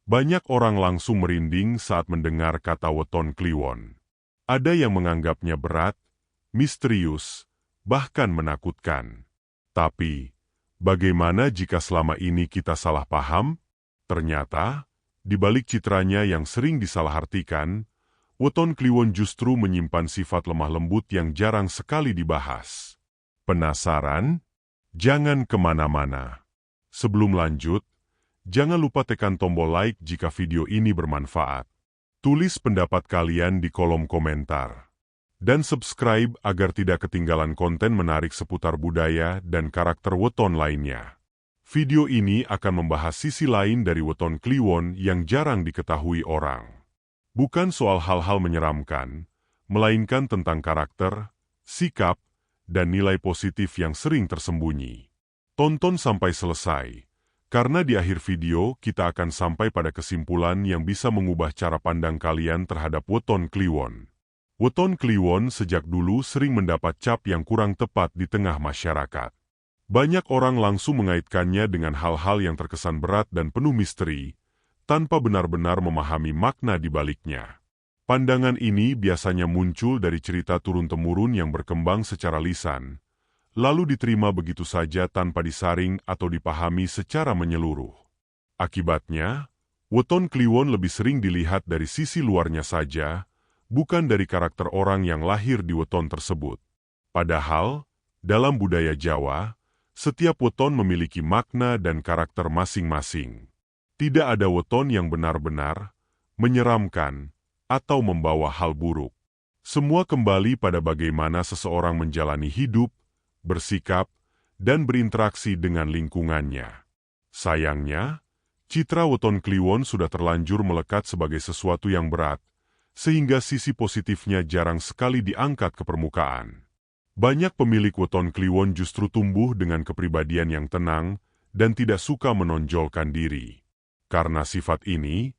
Banyak orang langsung merinding saat mendengar kata weton kliwon. Ada yang menganggapnya berat, misterius, bahkan menakutkan. Tapi, bagaimana jika selama ini kita salah paham? Ternyata, di balik citranya yang sering disalahartikan, weton kliwon justru menyimpan sifat lemah lembut yang jarang sekali dibahas. Penasaran? Jangan kemana-mana. Sebelum lanjut, jangan lupa tekan tombol like jika video ini bermanfaat. Tulis pendapat kalian di kolom komentar. Dan subscribe agar tidak ketinggalan konten menarik seputar budaya dan karakter weton lainnya. Video ini akan membahas sisi lain dari weton kliwon yang jarang diketahui orang. Bukan soal hal-hal menyeramkan, melainkan tentang karakter, sikap, dan nilai positif yang sering tersembunyi. Tonton sampai selesai, karena di akhir video kita akan sampai pada kesimpulan yang bisa mengubah cara pandang kalian terhadap weton kliwon. Weton kliwon sejak dulu sering mendapat cap yang kurang tepat di tengah masyarakat. Banyak orang langsung mengaitkannya dengan hal-hal yang terkesan berat dan penuh misteri, tanpa benar-benar memahami makna di baliknya. Pandangan ini biasanya muncul dari cerita turun-temurun yang berkembang secara lisan, lalu diterima begitu saja tanpa disaring atau dipahami secara menyeluruh. Akibatnya, weton kliwon lebih sering dilihat dari sisi luarnya saja, bukan dari karakter orang yang lahir di weton tersebut. Padahal, dalam budaya Jawa, setiap weton memiliki makna dan karakter masing-masing. Tidak ada weton yang benar-benar menyeramkan atau membawa hal buruk. Semua kembali pada bagaimana seseorang menjalani hidup, bersikap, dan berinteraksi dengan lingkungannya. Sayangnya, citra weton kliwon sudah terlanjur melekat sebagai sesuatu yang berat, sehingga sisi positifnya jarang sekali diangkat ke permukaan. Banyak pemilik weton kliwon justru tumbuh dengan kepribadian yang tenang dan tidak suka menonjolkan diri. Karena sifat ini,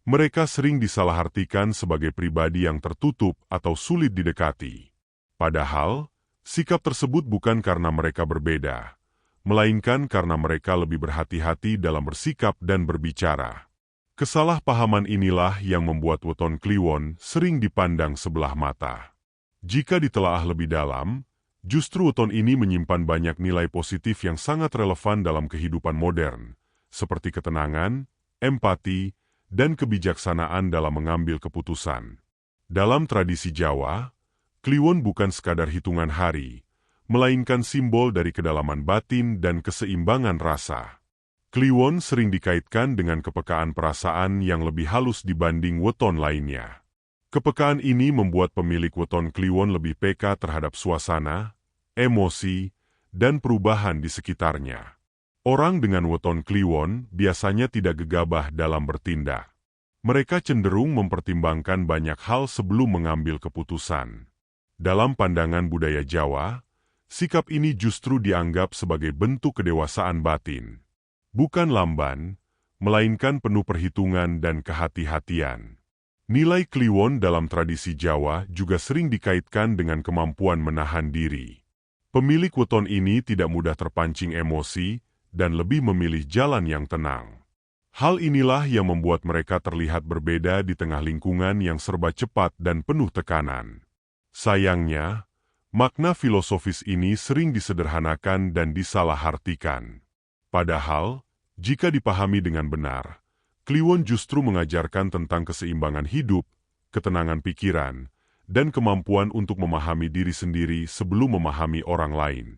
mereka sering disalahartikan sebagai pribadi yang tertutup atau sulit didekati. Padahal, sikap tersebut bukan karena mereka berbeda, melainkan karena mereka lebih berhati-hati dalam bersikap dan berbicara. Kesalahpahaman inilah yang membuat weton kliwon sering dipandang sebelah mata. Jika ditelaah lebih dalam, justru weton ini menyimpan banyak nilai positif yang sangat relevan dalam kehidupan modern, seperti ketenangan, empati, dan kebijaksanaan dalam mengambil keputusan. Dalam tradisi Jawa, kliwon bukan sekadar hitungan hari, melainkan simbol dari kedalaman batin dan keseimbangan rasa. Kliwon sering dikaitkan dengan kepekaan perasaan yang lebih halus dibanding weton lainnya. Kepekaan ini membuat pemilik weton kliwon lebih peka terhadap suasana, emosi, dan perubahan di sekitarnya. Orang dengan weton kliwon biasanya tidak gegabah dalam bertindak. Mereka cenderung mempertimbangkan banyak hal sebelum mengambil keputusan. Dalam pandangan budaya Jawa, sikap ini justru dianggap sebagai bentuk kedewasaan batin. Bukan lamban, melainkan penuh perhitungan dan kehati-hatian. Nilai kliwon dalam tradisi Jawa juga sering dikaitkan dengan kemampuan menahan diri. Pemilik weton ini tidak mudah terpancing emosi, dan lebih memilih jalan yang tenang. Hal inilah yang membuat mereka terlihat berbeda di tengah lingkungan yang serba cepat dan penuh tekanan. Sayangnya, makna filosofis ini sering disederhanakan dan disalahartikan. Padahal, jika dipahami dengan benar, kliwon justru mengajarkan tentang keseimbangan hidup, ketenangan pikiran, dan kemampuan untuk memahami diri sendiri sebelum memahami orang lain.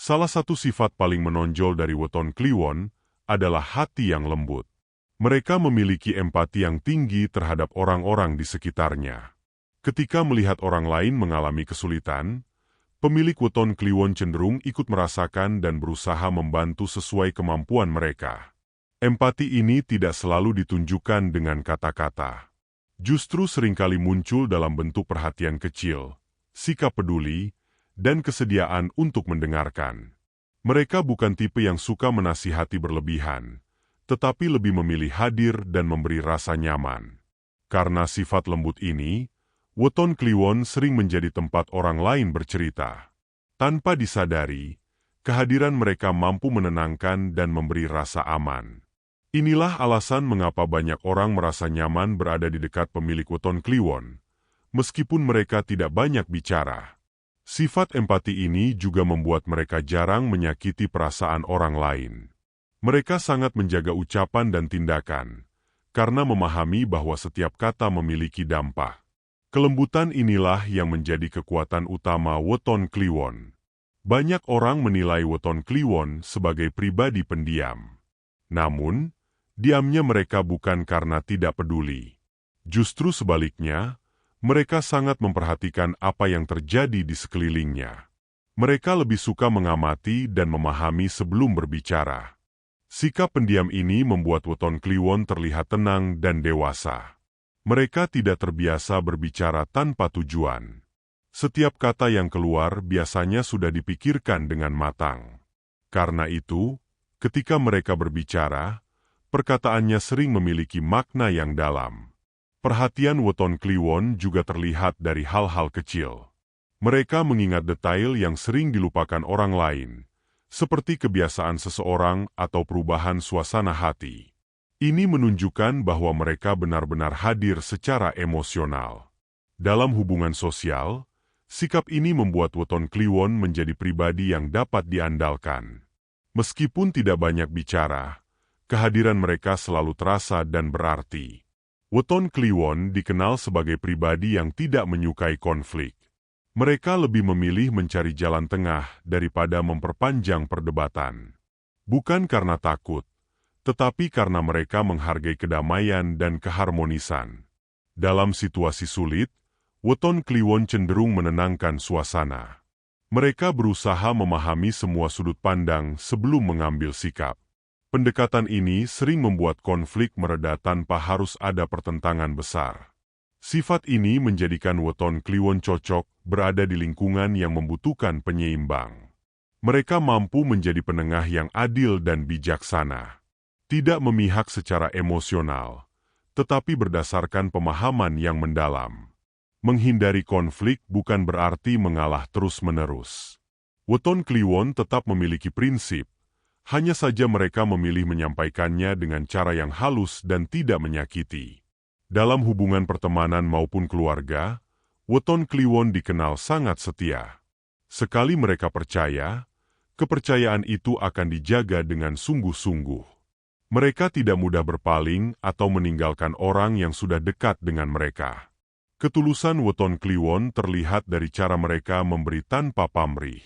Salah satu sifat paling menonjol dari weton kliwon adalah hati yang lembut. Mereka memiliki empati yang tinggi terhadap orang-orang di sekitarnya. Ketika melihat orang lain mengalami kesulitan, pemilik weton kliwon cenderung ikut merasakan dan berusaha membantu sesuai kemampuan mereka. Empati ini tidak selalu ditunjukkan dengan kata-kata. Justru seringkali muncul dalam bentuk perhatian kecil, sikap peduli, dan kesediaan untuk mendengarkan. Mereka bukan tipe yang suka menasihati berlebihan, tetapi lebih memilih hadir dan memberi rasa nyaman. Karena sifat lembut ini, weton kliwon sering menjadi tempat orang lain bercerita. Tanpa disadari, kehadiran mereka mampu menenangkan dan memberi rasa aman. Inilah alasan mengapa banyak orang merasa nyaman berada di dekat pemilik weton kliwon, meskipun mereka tidak banyak bicara. Sifat empati ini juga membuat mereka jarang menyakiti perasaan orang lain. Mereka sangat menjaga ucapan dan tindakan, karena memahami bahwa setiap kata memiliki dampak. Kelembutan inilah yang menjadi kekuatan utama weton kliwon. Banyak orang menilai weton kliwon sebagai pribadi pendiam. Namun, diamnya mereka bukan karena tidak peduli. Justru sebaliknya, mereka sangat memperhatikan apa yang terjadi di sekelilingnya. Mereka lebih suka mengamati dan memahami sebelum berbicara. Sikap pendiam ini membuat weton kliwon terlihat tenang dan dewasa. Mereka tidak terbiasa berbicara tanpa tujuan. Setiap kata yang keluar biasanya sudah dipikirkan dengan matang. Karena itu, ketika mereka berbicara, perkataannya sering memiliki makna yang dalam. Perhatian weton kliwon juga terlihat dari hal-hal kecil. Mereka mengingat detail yang sering dilupakan orang lain, seperti kebiasaan seseorang atau perubahan suasana hati. Ini menunjukkan bahwa mereka benar-benar hadir secara emosional. Dalam hubungan sosial, sikap ini membuat weton kliwon menjadi pribadi yang dapat diandalkan. Meskipun tidak banyak bicara, kehadiran mereka selalu terasa dan berarti. Weton kliwon dikenal sebagai pribadi yang tidak menyukai konflik. Mereka lebih memilih mencari jalan tengah daripada memperpanjang perdebatan. Bukan karena takut, tetapi karena mereka menghargai kedamaian dan keharmonisan. Dalam situasi sulit, weton kliwon cenderung menenangkan suasana. Mereka berusaha memahami semua sudut pandang sebelum mengambil sikap. Pendekatan ini sering membuat konflik mereda tanpa harus ada pertentangan besar. Sifat ini menjadikan weton kliwon cocok berada di lingkungan yang membutuhkan penyeimbang. Mereka mampu menjadi penengah yang adil dan bijaksana. Tidak memihak secara emosional, tetapi berdasarkan pemahaman yang mendalam. Menghindari konflik bukan berarti mengalah terus-menerus. Weton kliwon tetap memiliki prinsip, hanya saja mereka memilih menyampaikannya dengan cara yang halus dan tidak menyakiti. Dalam hubungan pertemanan maupun keluarga, weton kliwon dikenal sangat setia. Sekali mereka percaya, kepercayaan itu akan dijaga dengan sungguh-sungguh. Mereka tidak mudah berpaling atau meninggalkan orang yang sudah dekat dengan mereka. Ketulusan weton kliwon terlihat dari cara mereka memberi tanpa pamrih.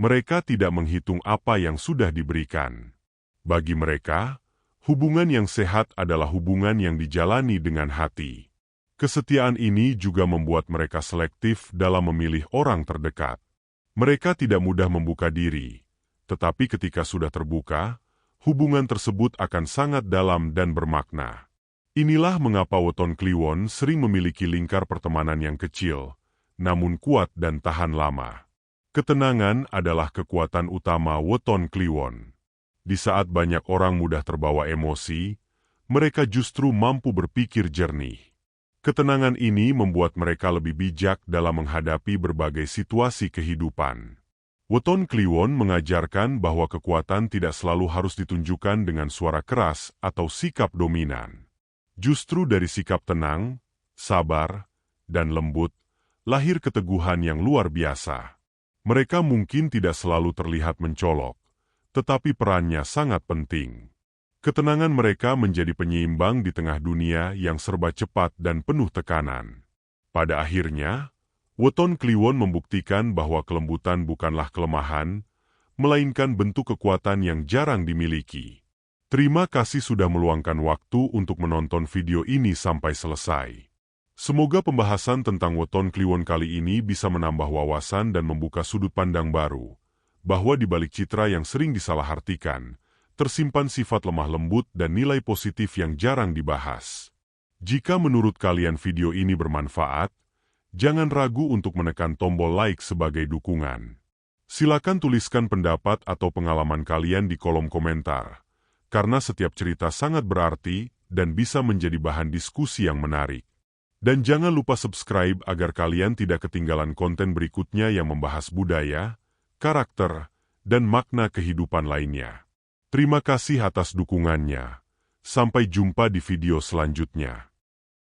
Mereka tidak menghitung apa yang sudah diberikan. Bagi mereka, hubungan yang sehat adalah hubungan yang dijalani dengan hati. Kesetiaan ini juga membuat mereka selektif dalam memilih orang terdekat. Mereka tidak mudah membuka diri, tetapi ketika sudah terbuka, hubungan tersebut akan sangat dalam dan bermakna. Inilah mengapa weton kliwon sering memiliki lingkar pertemanan yang kecil, namun kuat dan tahan lama. Ketenangan adalah kekuatan utama weton kliwon. Di saat banyak orang mudah terbawa emosi, mereka justru mampu berpikir jernih. Ketenangan ini membuat mereka lebih bijak dalam menghadapi berbagai situasi kehidupan. Weton kliwon mengajarkan bahwa kekuatan tidak selalu harus ditunjukkan dengan suara keras atau sikap dominan. Justru dari sikap tenang, sabar, dan lembut, lahir keteguhan yang luar biasa. Mereka mungkin tidak selalu terlihat mencolok, tetapi perannya sangat penting. Ketenangan mereka menjadi penyeimbang di tengah dunia yang serba cepat dan penuh tekanan. Pada akhirnya, weton kliwon membuktikan bahwa kelembutan bukanlah kelemahan, melainkan bentuk kekuatan yang jarang dimiliki. Terima kasih sudah meluangkan waktu untuk menonton video ini sampai selesai. Semoga pembahasan tentang weton kliwon kali ini bisa menambah wawasan dan membuka sudut pandang baru, bahwa di balik citra yang sering disalahartikan, tersimpan sifat lemah lembut dan nilai positif yang jarang dibahas. Jika menurut kalian video ini bermanfaat, jangan ragu untuk menekan tombol like sebagai dukungan. Silakan tuliskan pendapat atau pengalaman kalian di kolom komentar, karena setiap cerita sangat berarti dan bisa menjadi bahan diskusi yang menarik. Dan jangan lupa subscribe agar kalian tidak ketinggalan konten berikutnya yang membahas budaya, karakter, dan makna kehidupan lainnya. Terima kasih atas dukungannya. Sampai jumpa di video selanjutnya.